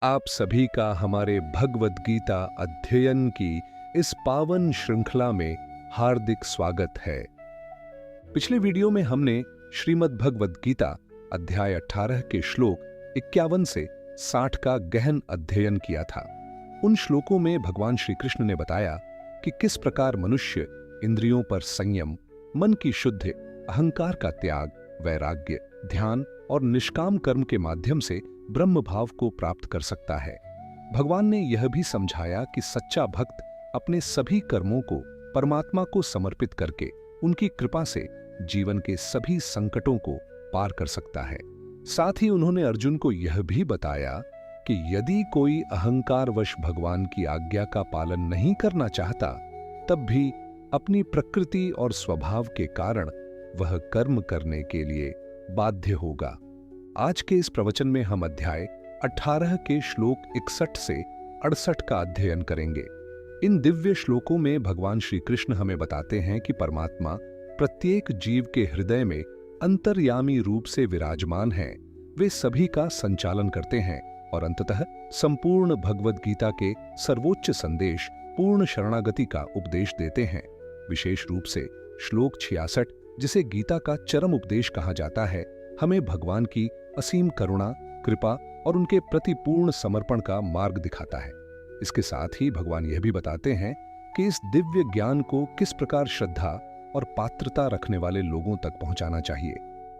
आप सभी का हमारे भगवद गीता अध्ययन की इस पावन श्रृंखला में हार्दिक स्वागत है। पिछले वीडियो में हमने श्रीमद् भगवद गीता अध्याय 18 के श्लोक 51 से 60 का गहन अध्ययन किया था। उन श्लोकों में भगवान श्री कृष्ण ने बताया कि किस प्रकार मनुष्य इंद्रियों पर संयम, मन की शुद्धि, अहंकार का त्याग, वैराग्य, ध्यान और निष्काम कर्म के माध्यम से ब्रह्म भाव को प्राप्त कर सकता है। भगवान ने यह भी समझाया कि सच्चा भक्त अपने सभी कर्मों को परमात्मा को समर्पित करके उनकी कृपा से जीवन के सभी संकटों को पार कर सकता है। साथ ही उन्होंने अर्जुन को यह भी बताया कि यदि कोई अहंकारवश भगवान की आज्ञा का पालन नहीं करना चाहता, तब भी अपनी प्रकृति और स्वभाव के कारण वह कर्म करने के लिए बाध्य होगा। आज के इस प्रवचन में हम अध्याय 18 के श्लोक 61 से 68 का अध्ययन करेंगे। इन दिव्य श्लोकों में भगवान श्री कृष्ण हमें बताते हैं कि परमात्मा प्रत्येक जीव के हृदय में अंतर्यामी रूप से विराजमान हैं। वे सभी का संचालन करते हैं और अंततः संपूर्ण भगवद गीता के सर्वोच्च संदेश पूर्ण शरणागति का उपदेश देते हैं। विशेष रूप से श्लोक 66, जिसे गीता का चरम उपदेश कहा जाता है, हमें भगवान की असीम करुणा, कृपा और उनके प्रति पूर्ण समर्पण का मार्ग दिखाता है। इसके साथ ही भगवान यह भी बताते हैं कि इस दिव्य ज्ञान को किस प्रकार श्रद्धा और पात्रता रखने वाले लोगों तक पहुंचाना चाहिए।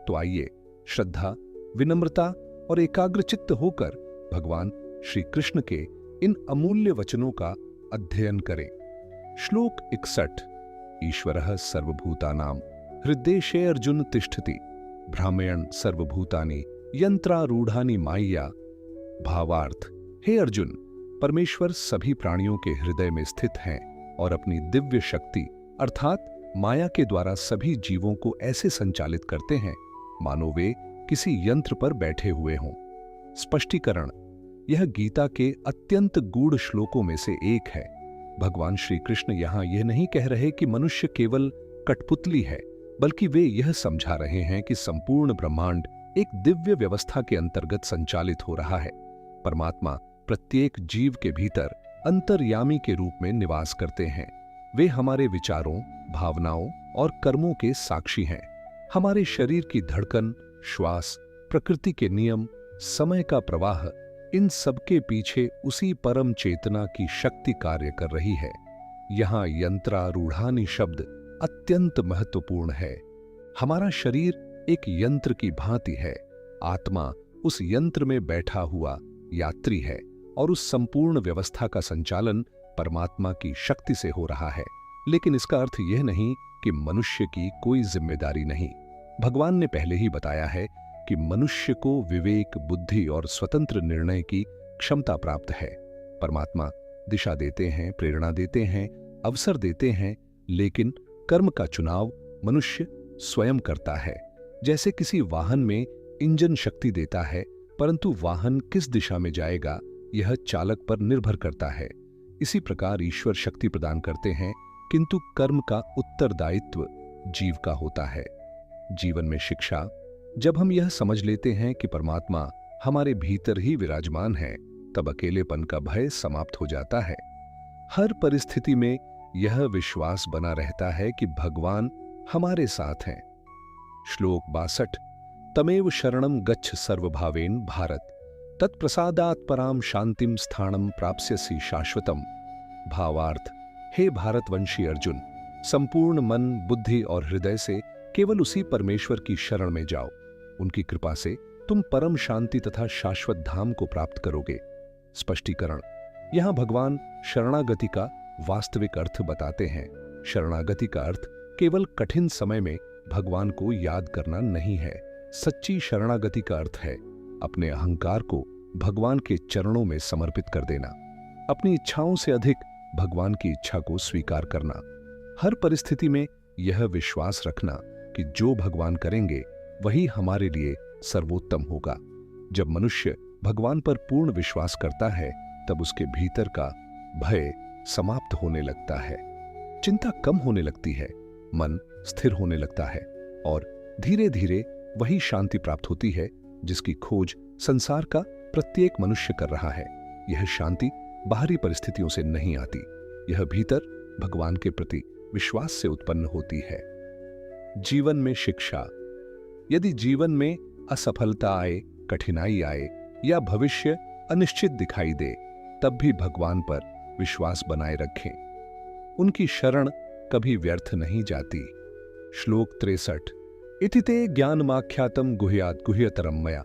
तो आइए श्रद्धा, विनम्रता और एकाग्रचित्त होकर भगवान श्री कृष्ण के इन अमूल्य वचनों का अध्ययन करें। श्लोक 61। ईश्वरः सर्वभूतानां हृद्देशे अर्जुन तिष्ठति, भ्रामयन् सर्वभूतानि यंत्रारूढ़ानि मायया। भावार्थ: हे अर्जुन, परमेश्वर सभी प्राणियों के हृदय में स्थित हैं और अपनी दिव्य शक्ति अर्थात माया के द्वारा सभी जीवों को ऐसे संचालित करते हैं मानो वे किसी यंत्र पर बैठे हुए हों। स्पष्टीकरण: यह गीता के अत्यंत गूढ़ श्लोकों में से एक है। भगवान श्री कृष्ण यहां यह नहीं कह रहे कि मनुष्य केवल कठपुतली है, बल्कि वे यह समझा रहे हैं कि संपूर्ण ब्रह्मांड एक दिव्य व्यवस्था के अंतर्गत संचालित हो रहा है। परमात्मा प्रत्येक जीव के भीतर अंतर्यामी के रूप में निवास करते हैं। वे हमारे विचारों, भावनाओं और कर्मों के साक्षी हैं। हमारे शरीर की धड़कन, श्वास, प्रकृति के नियम, समय का प्रवाह, इन सबके पीछे उसी परम चेतना की शक्ति कार्य कर रही है। यहाँ यंत्रारूढ़ानि शब्द अत्यंत महत्वपूर्ण है। हमारा शरीर एक यंत्र की भांति है। आत्मा उस यंत्र में बैठा हुआ यात्री है और उस संपूर्ण व्यवस्था का संचालन परमात्मा की शक्ति से हो रहा है। लेकिन इसका अर्थ यह नहीं कि मनुष्य की कोई जिम्मेदारी नहीं। भगवान ने पहले ही बताया है कि मनुष्य को विवेक, बुद्धि और स्वतंत्र निर्णय की क्षमता प्राप्त है। परमात्मा दिशा देते हैं, प्रेरणा देते हैं, अवसर देते हैं, लेकिन कर्म का चुनाव मनुष्य स्वयं करता है। जैसे किसी वाहन में इंजन शक्ति देता है, परंतु वाहन किस दिशा में जाएगा यह चालक पर निर्भर करता है। इसी प्रकार ईश्वर शक्ति प्रदान करते हैं, किंतु कर्म का उत्तरदायित्व जीव का होता है। जीवन में शिक्षा: जब हम यह समझ लेते हैं कि परमात्मा हमारे भीतर ही विराजमान है, तब अकेलेपन का भय समाप्त हो जाता है। हर परिस्थिति में यह विश्वास बना रहता है कि भगवान हमारे साथ हैं। श्लोक 62। तमेव शरणं गच्छ सर्वभावेन भारत, तत्प्रसादात् पराम शांतिम स्थानम प्राप्स्यसि शाश्वतम। भावार्थ: हे भारतवंशी अर्जुन, संपूर्ण मन, बुद्धि और हृदय से केवल उसी परमेश्वर की शरण में जाओ। उनकी कृपा से तुम परम शांति तथा शाश्वत धाम को प्राप्त करोगे। स्पष्टीकरण: यहां भगवान शरणागति का वास्तविक अर्थ बताते हैं। शरणागति का अर्थ केवल कठिन समय में भगवान को याद करना नहीं है। सच्ची शरणागति का अर्थ है अपने अहंकार को भगवान के चरणों में समर्पित कर देना, अपनी इच्छाओं से अधिक भगवान की इच्छा को स्वीकार करना, हर परिस्थिति में यह विश्वास रखना कि जो भगवान करेंगे वही हमारे लिए सर्वोत्तम होगा। जब मनुष्य भगवान पर पूर्ण विश्वास करता है, तब उसके भीतर का भय समाप्त होने लगता है, चिंता कम होने लगती है, मन स्थिर होने लगता है और धीरे धीरे वही शांति प्राप्त होती है जिसकी खोज संसार का प्रत्येक मनुष्य कर रहा है। यह शांति बाहरी परिस्थितियों से नहीं आती, यह भीतर भगवान के प्रति विश्वास से उत्पन्न होती है। जीवन में शिक्षा। यदि जीवन में असफलता आए, कठिनाई आए या भविष्य अनिश्चित दिखाई दे, तब भी भगवान पर विश्वास बनाए रखें। उनकी शरण कभी व्यर्थ नहीं जाती। श्लोक 63। इति ते ज्ञानमाख्यातम गुह्यात् गुह्यतरम मया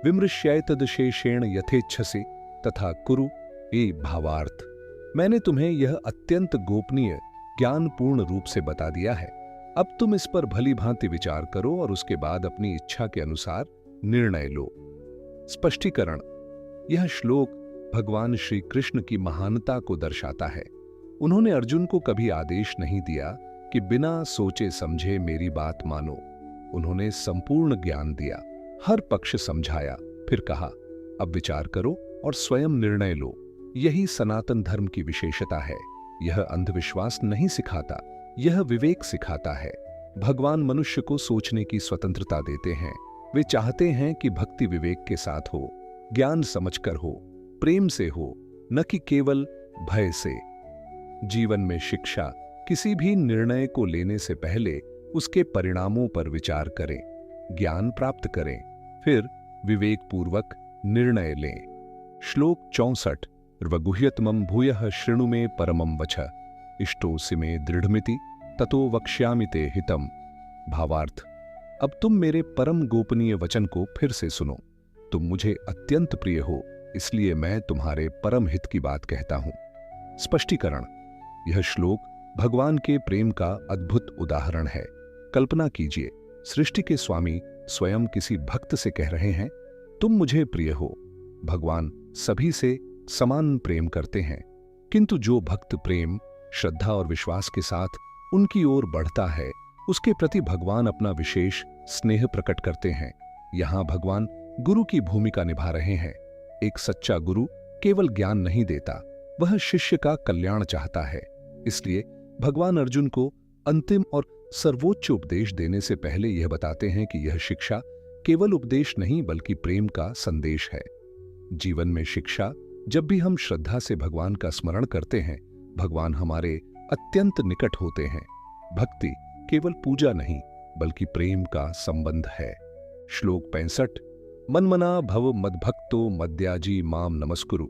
विमृश्यैतदशेषेण यथेच्छसि तथा कुरु ये भावार्थ। मैंने तुम्हें यह अत्यंत गोपनीय ज्ञानपूर्ण रूप से बता दिया है। अब तुम इस पर भली भांति विचार करो और उसके बाद अपनी इच्छा के अनुसार निर्णय लो। स्पष्टीकरण। यह श्लोक भगवान श्री कृष्ण की महानता को दर्शाता है। उन्होंने अर्जुन को कभी आदेश नहीं दिया कि बिना सोचे समझे मेरी बात मानो। उन्होंने संपूर्ण ज्ञान दिया, हर पक्ष समझाया, फिर कहा अब विचार करो और स्वयं निर्णय लो। यही सनातन धर्म की विशेषता है। यह अंधविश्वास नहीं सिखाता, यह विवेक सिखाता है। भगवान मनुष्य को सोचने की स्वतंत्रता देते हैं। वे चाहते हैं कि भक्ति विवेक के साथ हो, ज्ञान समझकर हो, प्रेम से हो, न कि केवल भय से। जीवन में शिक्षा। किसी भी निर्णय को लेने से पहले उसके परिणामों पर विचार करें, ज्ञान प्राप्त करें, फिर विवेकपूर्वक निर्णय लें। श्लोक 64। र्वगुह्यतमं भूयः शृणु मे परमं वचः इष्टोऽसि मे दृढ़मिति ततो वक्ष्यामि ते हितम्। भावार्थ। अब तुम मेरे परम गोपनीय वचन को फिर से सुनो। तुम मुझे अत्यंत प्रिय हो, इसलिए मैं तुम्हारे परम हित की बात कहता हूं। स्पष्टीकरण। यह श्लोक भगवान के प्रेम का अद्भुत उदाहरण है। कल्पना कीजिए, सृष्टि के स्वामी स्वयं किसी भक्त से कह रहे हैं, तुम मुझे प्रिय हो। भगवान सभी से समान प्रेम करते हैं, किंतु जो भक्त प्रेम, श्रद्धा और विश्वास के साथ उनकी ओर बढ़ता है, उसके प्रति भगवान अपना विशेष स्नेह प्रकट करते हैं। यहां भगवान गुरु की भूमिका निभा रहे हैं। एक सच्चा गुरु केवल ज्ञान नहीं देता, वह शिष्य का कल्याण चाहता है। इसलिए भगवान अर्जुन को अंतिम और सर्वोच्च उपदेश देने से पहले यह बताते हैं कि यह शिक्षा केवल उपदेश नहीं बल्कि प्रेम का संदेश है। जीवन में शिक्षा। जब भी हम श्रद्धा से भगवान का स्मरण करते हैं, भगवान हमारे अत्यंत निकट होते हैं। भक्ति केवल पूजा नहीं बल्कि प्रेम का संबंध है। श्लोक 65। मन्मना भव मद्भक्तो मद्याजी माम नमस्कुरु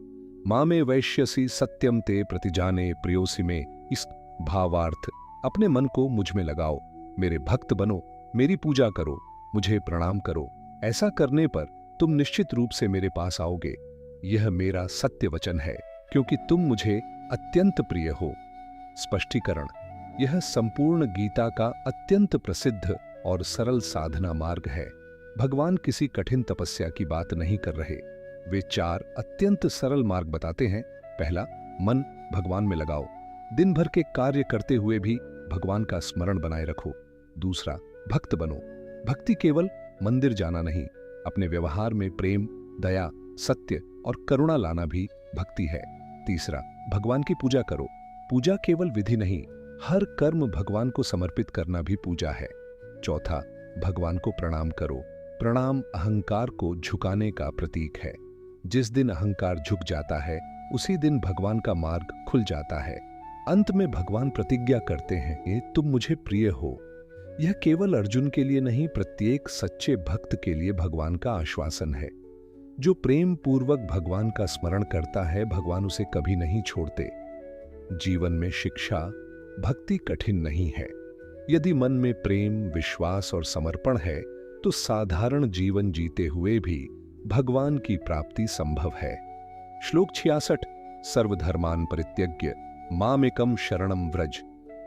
मामे वैश्यसि सत्यम ते प्रतिजाने प्रियोसि में। इस भावार्थ। अपने मन को मुझ में लगाओ, मेरे भक्त बनो, मेरी पूजा करो, मुझे प्रणाम करो। ऐसा करने पर तुम निश्चित रूप से मेरे पास आओगे। यह मेरा सत्य वचन है, क्योंकि तुम मुझे अत्यंत प्रिय हो। स्पष्टीकरण। यह संपूर्ण गीता का अत्यंत प्रसिद्ध और सरल साधना मार्ग है। भगवान किसी कठिन तपस्या की बात नहीं कर रहे। वे 4 अत्यंत सरल मार्ग बताते हैं। पहला, मन भगवान में लगाओ, दिन भर के कार्य करते हुए भी भगवान का स्मरण बनाए रखो। दूसरा, भक्त बनो। भक्ति केवल मंदिर जाना नहीं, अपने व्यवहार में प्रेम, दया, सत्य और करुणा लाना भी भक्ति है। तीसरा, भगवान की पूजा करो। पूजा केवल विधि नहीं, हर कर्म भगवान को समर्पित करना भी पूजा है। चौथा, भगवान को प्रणाम करो। प्रणाम अहंकार को झुकाने का प्रतीक है। जिस दिन अहंकार झुक जाता है, उसी दिन भगवान का मार्ग खुल जाता है। अंत में भगवान प्रतिज्ञा करते हैं कि तुम मुझे प्रिय हो। यह केवल अर्जुन के लिए नहीं, प्रत्येक सच्चे भक्त के लिए भगवान का आश्वासन है। जो प्रेम पूर्वक भगवान का स्मरण करता है, भगवान उसे कभी नहीं छोड़ते। जीवन में शिक्षा। भक्ति कठिन नहीं है। यदि मन में प्रेम, विश्वास और समर्पण है, तो साधारण जीवन जीते हुए भी भगवान की प्राप्ति संभव है। श्लोक 66। सर्वधर्मान् परित्यज्य मामेकं शरणं व्रज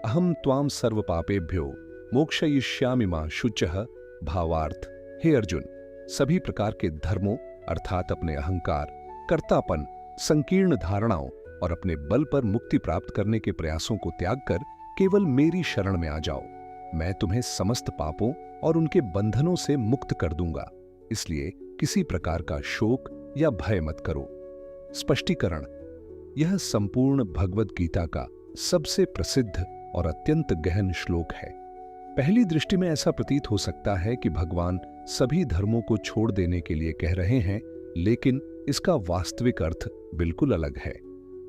अहम त्वां सर्व पापेभ्यो मोक्षयिष्यामि मा शुचः। भावार्थ। हे अर्जुन, सभी प्रकार के धर्मों अर्थात अपने अहंकार, कर्तापन, संकीर्ण धारणाओं और अपने बल पर मुक्ति प्राप्त करने के प्रयासों को त्याग कर केवल मेरी शरण में आ जाओ। मैं तुम्हें समस्त पापों और उनके बंधनों से मुक्त कर दूंगा। इसलिए किसी प्रकार का शोक या भय मत करो। स्पष्टीकरण। यह संपूर्ण भगवद गीता का सबसे प्रसिद्ध और अत्यंत गहन श्लोक है। पहली दृष्टि में ऐसा प्रतीत हो सकता है कि भगवान सभी धर्मों को छोड़ देने के लिए कह रहे हैं, लेकिन इसका वास्तविक अर्थ बिल्कुल अलग है।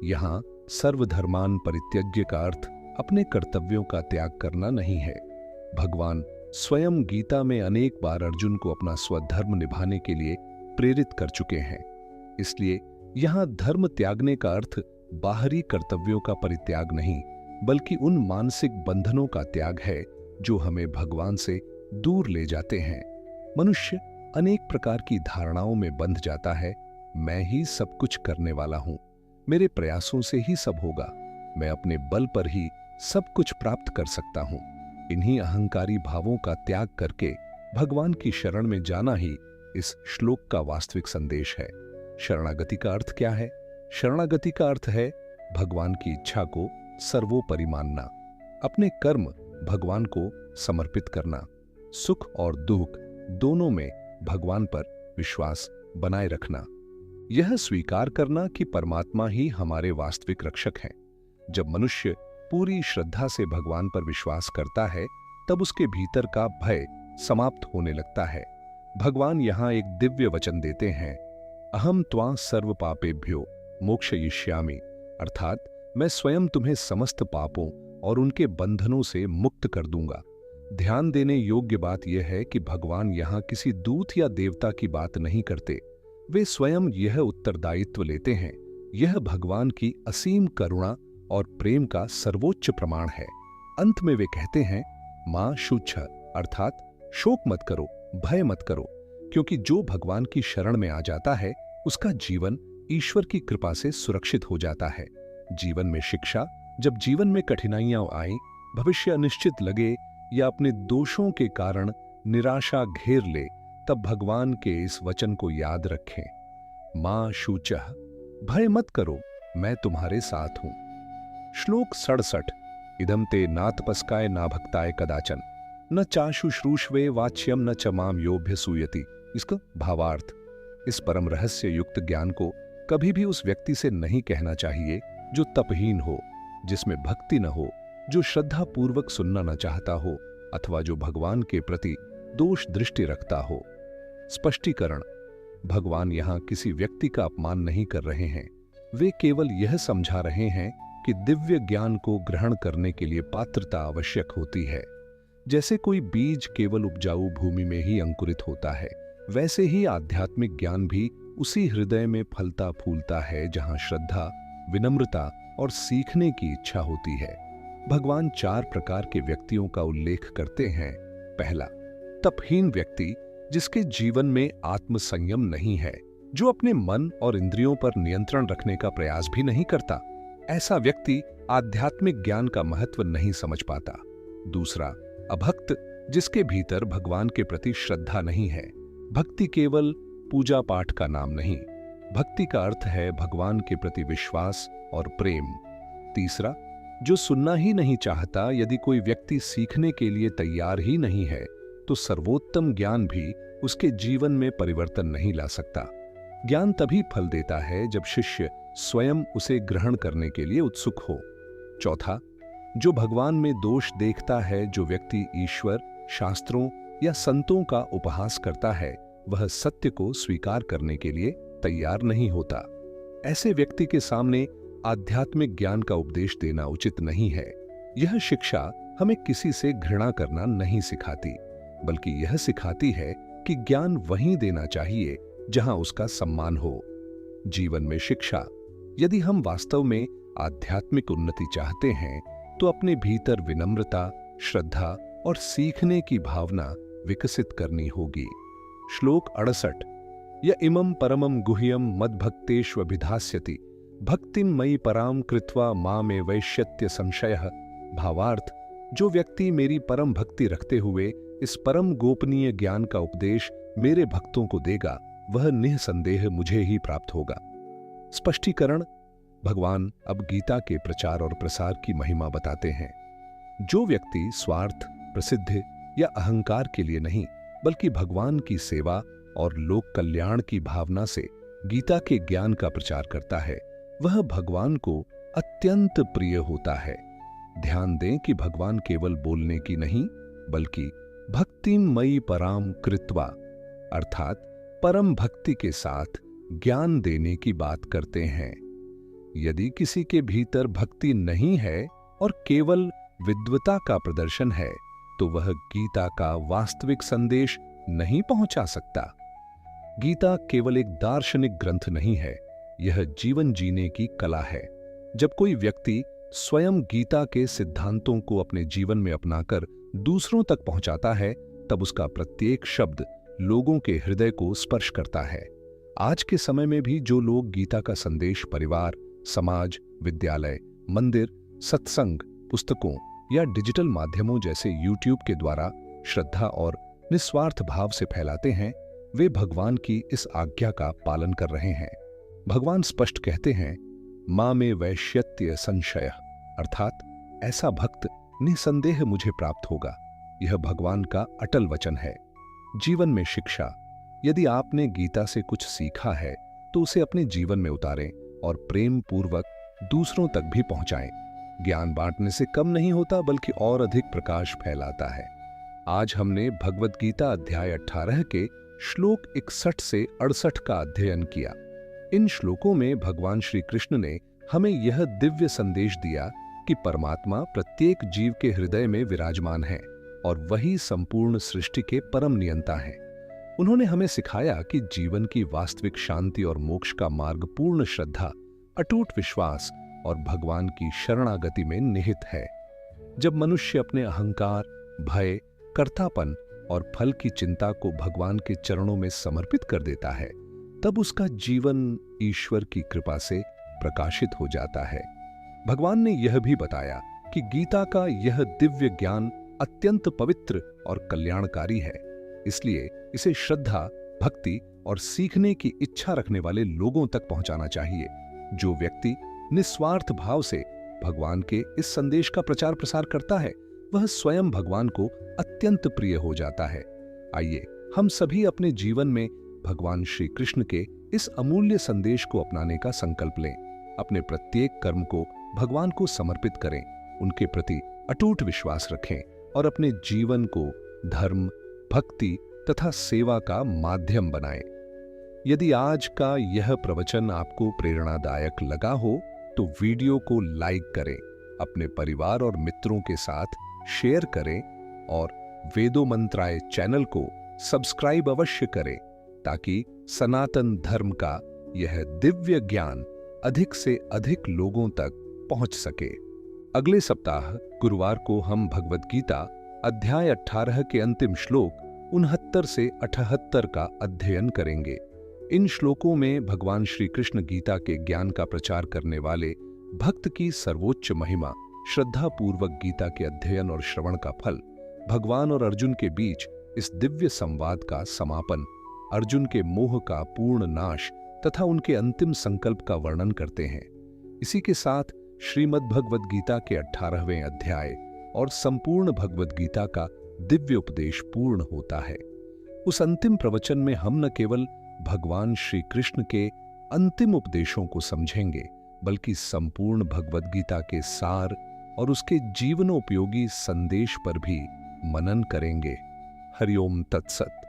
यहाँ सर्वधर्मान परित्यज्य का अर्थ अपने कर्तव्यों का त्याग करना नहीं है। भगवान स्वयं गीता में अनेक बार अर्जुन को अपना स्वधर्म निभाने के लिए प्रेरित कर चुके हैं। इसलिए यहाँ धर्म त्यागने का अर्थ बाहरी कर्तव्यों का परित्याग नहीं, बल्कि उन मानसिक बंधनों का त्याग है जो हमें भगवान से दूर ले जाते हैं। मनुष्य अनेक प्रकार की धारणाओं में बंध जाता है। मैं ही सब कुछ करने वाला हूं, मेरे प्रयासों से ही सब होगा, मैं अपने बल पर ही सब कुछ प्राप्त कर सकता हूं। इन्हीं अहंकारी भावों का त्याग करके भगवान की शरण में जाना ही इस श्लोक का वास्तविक संदेश है। शरणागति का अर्थ क्या है? शरणागति का अर्थ है भगवान की इच्छा को सर्वोपरि मानना, अपने कर्म भगवान को समर्पित करना, सुख और दुख दोनों में भगवान पर विश्वास बनाए रखना, यह स्वीकार करना कि परमात्मा ही हमारे वास्तविक रक्षक हैं। जब मनुष्य पूरी श्रद्धा से भगवान पर विश्वास करता है, तब उसके भीतर का भय समाप्त होने लगता है। भगवान यहाँ एक दिव्य वचन देते हैं, अहम त्वां सर्व पापेभ्यो मोक्षयिष्यामि, अर्थात मैं स्वयं तुम्हें समस्त पापों और उनके बंधनों से मुक्त कर दूंगा। ध्यान देने योग्य बात यह है कि भगवान यहाँ किसी दूत या देवता की बात नहीं करते, वे स्वयं यह उत्तरदायित्व लेते हैं। यह भगवान की असीम करुणा और प्रेम का सर्वोच्च प्रमाण है। अंत में वे कहते हैं, मां शुच्छ, अर्थात शोक मत करो, भय मत करो, क्योंकि जो भगवान की शरण में आ जाता है उसका जीवन ईश्वर की कृपा से सुरक्षित हो जाता है। जीवन में शिक्षा, जब जीवन में कठिनाइयां आए, भविष्य अनिश्चित लगे या अपने दोषों के कारण निराशा घेर ले, तब भगवान के इस वचन को याद रखें, मां शुचः, भय मत करो, मैं तुम्हारे साथ हूं। श्लोक 67। इदं ते नातपस्काय ना भक्ताय कदाचन न चाशुश्रूषवे वाच्यम न च माम योऽभ्यसूयति। इसका भावार्थ, इस परम रहस्य युक्त ज्ञान को कभी भी उस व्यक्ति से नहीं कहना चाहिए जो तपहीन हो, जिसमें भक्ति न हो, जो श्रद्धा पूर्वक सुनना न चाहता हो, अथवा जो भगवान के प्रति दोष दृष्टि रखता हो। स्पष्टीकरण, भगवान यहाँ किसी व्यक्ति का अपमान नहीं कर रहे हैं, वे केवल यह समझा रहे हैं कि दिव्य ज्ञान को ग्रहण करने के लिए पात्रता आवश्यक होती है। जैसे कोई बीज केवल उपजाऊ भूमि में ही अंकुरित होता है, वैसे ही आध्यात्मिक ज्ञान भी उसी हृदय में फलता फूलता है जहां श्रद्धा, विनम्रता और सीखने की इच्छा होती है। भगवान 4 प्रकार के व्यक्तियों का उल्लेख करते हैं। पहला, तपहीन व्यक्ति, जिसके जीवन में आत्मसंयम नहीं है, जो अपने मन और इंद्रियों पर नियंत्रण रखने का प्रयास भी नहीं करता। ऐसा व्यक्ति आध्यात्मिक ज्ञान का महत्व नहीं समझ पाता। दूसरा, अभक्त, जिसके भीतर भगवान के प्रति श्रद्धा नहीं है। भक्ति केवल पूजा पाठ का नाम नहीं, भक्ति का अर्थ है भगवान के प्रति विश्वास और प्रेम। तीसरा, जो सुनना ही नहीं चाहता। यदि कोई व्यक्ति सीखने के लिए तैयार ही नहीं है, तो सर्वोत्तम ज्ञान भी उसके जीवन में परिवर्तन नहीं ला सकता। ज्ञान तभी फल देता है जब शिष्य स्वयं उसे ग्रहण करने के लिए उत्सुक हो। चौथा, जो भगवान में दोष देखता है। जो व्यक्ति ईश्वर, शास्त्रों या संतों का उपहास करता है, वह सत्य को स्वीकार करने के लिए तैयार नहीं होता। ऐसे व्यक्ति के सामने आध्यात्मिक ज्ञान का उपदेश देना उचित नहीं है। यह शिक्षा हमें किसी से घृणा करना नहीं सिखाती, बल्कि यह सिखाती है कि ज्ञान वहीं देना चाहिए जहां उसका सम्मान हो। जीवन में शिक्षा, यदि हम वास्तव में आध्यात्मिक उन्नति चाहते हैं, तो अपने भीतर विनम्रता, श्रद्धा और सीखने की भावना विकसित करनी होगी। श्लोक 68। य इमं परमं गुह्यं मद्भक्तेष्वभिधास्यति भक्तिं मयि पराम कृत्वा मामे वैश्यत्य संशयः। भावार्थ, जो व्यक्ति मेरी परम भक्ति रखते हुए इस परम गोपनीय ज्ञान का उपदेश मेरे भक्तों को देगा, वह निःसंदेह मुझे ही प्राप्त होगा। स्पष्टीकरण, भगवान अब गीता के प्रचार और प्रसार की महिमा बताते हैं। जो व्यक्ति स्वार्थ, प्रसिद्धि या अहंकार के लिए नहीं, बल्कि भगवान की सेवा और लोक कल्याण की भावना से गीता के ज्ञान का प्रचार करता है, वह भगवान को अत्यंत प्रिय होता है। ध्यान दें कि भगवान केवल बोलने की नहीं, बल्कि भक्तिं मयि पराम कृत्वा, अर्थात परम भक्ति के साथ ज्ञान देने की बात करते हैं। यदि किसी के भीतर भक्ति नहीं है और केवल विद्वता का प्रदर्शन है, तो वह गीता का वास्तविक संदेश नहीं पहुंचा सकता। गीता केवल एक दार्शनिक ग्रंथ नहीं है, यह जीवन जीने की कला है। जब कोई व्यक्ति स्वयं गीता के सिद्धांतों को अपने जीवन में अपनाकर दूसरों तक पहुंचाता है, तब उसका प्रत्येक शब्द लोगों के हृदय को स्पर्श करता है। आज के समय में भी जो लोग गीता का संदेश परिवार, समाज, विद्यालय, मंदिर, सत्संग, पुस्तकों या डिजिटल माध्यमों जैसे यूट्यूब के द्वारा श्रद्धा और निस्वार्थ भाव से फैलाते हैं, वे भगवान की इस आज्ञा का पालन कर रहे हैं। भगवान स्पष्ट कहते हैं, मां में वैश्यत्य संशय, अर्थात ऐसा भक्त निसंदेह मुझे प्राप्त होगा। यह भगवान का अटल वचन है। जीवन में शिक्षा, यदि आपने गीता से कुछ सीखा है तो उसे अपने जीवन में उतारें और प्रेम पूर्वक दूसरों तक भी पहुंचाएं। ज्ञान बांटने से कम नहीं होता, बल्कि और अधिक प्रकाश फैलाता है। आज हमने भगवद गीता अध्याय 18 के श्लोक 61 से 68 का अध्ययन किया। इन श्लोकों में भगवान श्री कृष्ण ने हमें यह दिव्य संदेश दिया कि परमात्मा प्रत्येक जीव के हृदय में विराजमान है और वही संपूर्ण सृष्टि के परम नियंता हैं। उन्होंने हमें सिखाया कि जीवन की वास्तविक शांति और मोक्ष का मार्ग पूर्ण श्रद्धा, अटूट विश्वास और भगवान की शरणागति में निहित है। जब मनुष्य अपने अहंकार, भय, कर्तापन और फल की चिंता को भगवान के चरणों में समर्पित कर देता है, तब उसका जीवन ईश्वर की कृपा से प्रकाशित हो जाता है। भगवान ने यह भी बताया कि गीता का यह दिव्य ज्ञान अत्यंत पवित्र और कल्याणकारी है, इसलिए इसे श्रद्धा, भक्ति और सीखने की इच्छा रखने वाले लोगों तक पहुंचाना चाहिए। जो व्यक्ति निस्वार्थ भाव से भगवान के इस संदेश का प्रचार प्रसार करता है, वह स्वयं भगवान को अत्यंत प्रिय हो जाता है। आइए हम सभी अपने जीवन में भगवान श्री कृष्ण के इस अमूल्य संदेश को अपनाने का संकल्प लें। अपने प्रत्येक कर्म को भगवान को समर्पित करें, उनके प्रति अटूट विश्वास रखें और अपने जीवन को धर्म, भक्ति तथा सेवा का माध्यम बनाएं। यदि आज का यह प्रवचन आपको प्रेरणादायक लगा हो तो वीडियो को लाइक करें, अपने परिवार और मित्रों के साथ शेयर करें और वेदो मंत्राय चैनल को सब्सक्राइब अवश्य करें, ताकि सनातन धर्म का यह दिव्य ज्ञान अधिक से अधिक लोगों तक पहुंच सके। अगले सप्ताह गुरुवार को हम भगवद गीता अध्याय 18 के अंतिम श्लोक 69 से 78 का अध्ययन करेंगे। इन श्लोकों में भगवान श्री कृष्ण गीता के ज्ञान का प्रचार करने वाले भक्त की सर्वोच्च महिमा, श्रद्धा पूर्वक गीता के अध्ययन और श्रवण का फल, भगवान और अर्जुन के बीच इस दिव्य संवाद का समापन, अर्जुन के मोह का पूर्ण नाश तथा उनके अंतिम संकल्प का वर्णन करते हैं। इसी के साथ श्रीमद् भगवद गीता के 18वें अध्याय और संपूर्ण भगवद गीता का दिव्य उपदेश पूर्ण होता है। उस अंतिम प्रवचन में हम न केवल भगवान श्री कृष्ण के अंतिम उपदेशों को समझेंगे, बल्कि संपूर्ण भगवद गीता के सार और उसके जीवनोपयोगी संदेश पर भी मनन करेंगे। हरिओम तत्सत।